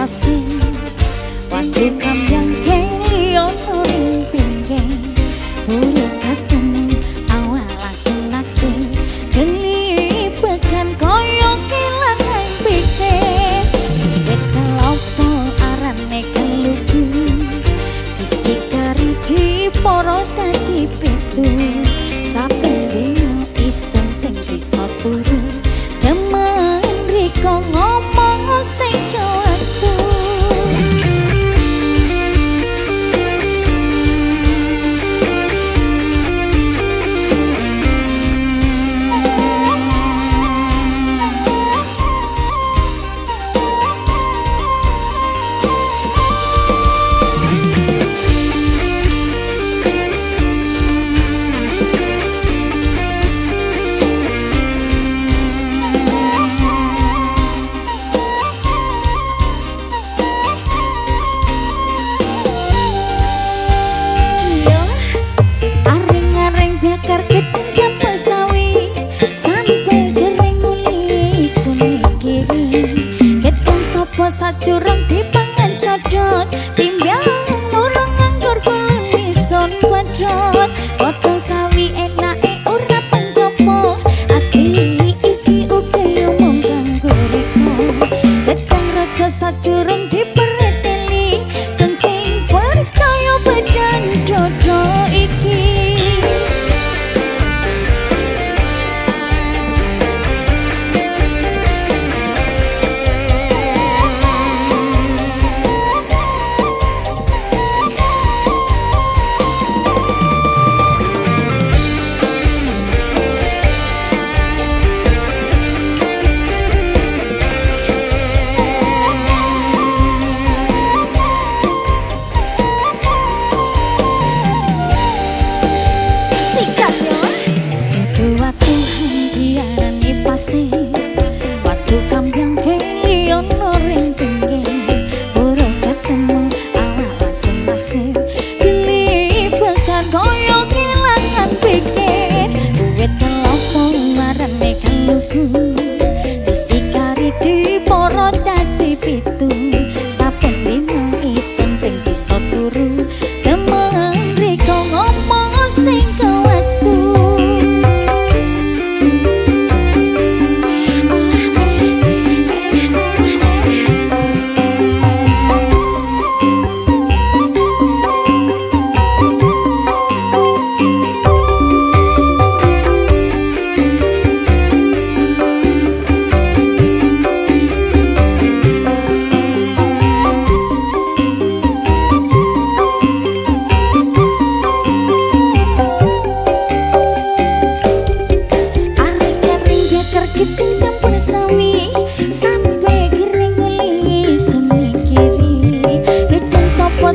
pase waktu kambyang kelion ring pinggir buru ketemu awal langsung naksi geli pekan koyo kelangan pikir weta lopo arane keluku disikari di poro tadi pitu saben dino ison sing bisa turu demen riko ngomong sing waktu sajurung dipangan codot timbyang murung nganggur kulun ison kwadrot potong sawi enake ora penggopo ati iki uga omong kanggo riko gedang raja sajurung dipereteli dan sing percaya badan dodo iki waktu kambyang kelion ring pinggir buru ketemu awal langsung naksir geli pekan koyo kelangan pikir duit telopo marane keluku disikari di poro dadi pitu saben dino isen sing bisa turu demen riko ngomong sing kewaktu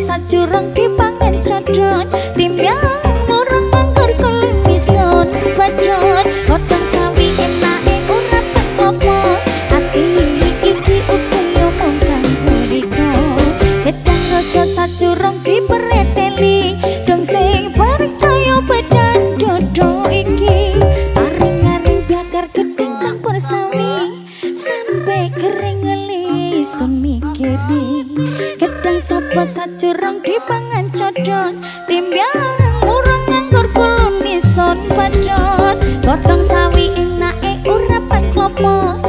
sajurung dipangan codot timbyang murung nganggur kulun ison kwadrot potong sawi enake ora penggopo ati iki uga omong kanggo riko gedang raja sajurung dipereteli dong sing percaya badan dodo iki aring-aring bakar gedeng campur sawi sampe kering ngeli ison mikiri gedang sapa sajurung dipangan codot timbyang murung nganggur kulun ison kwadrot potong sawi enake ora penggopo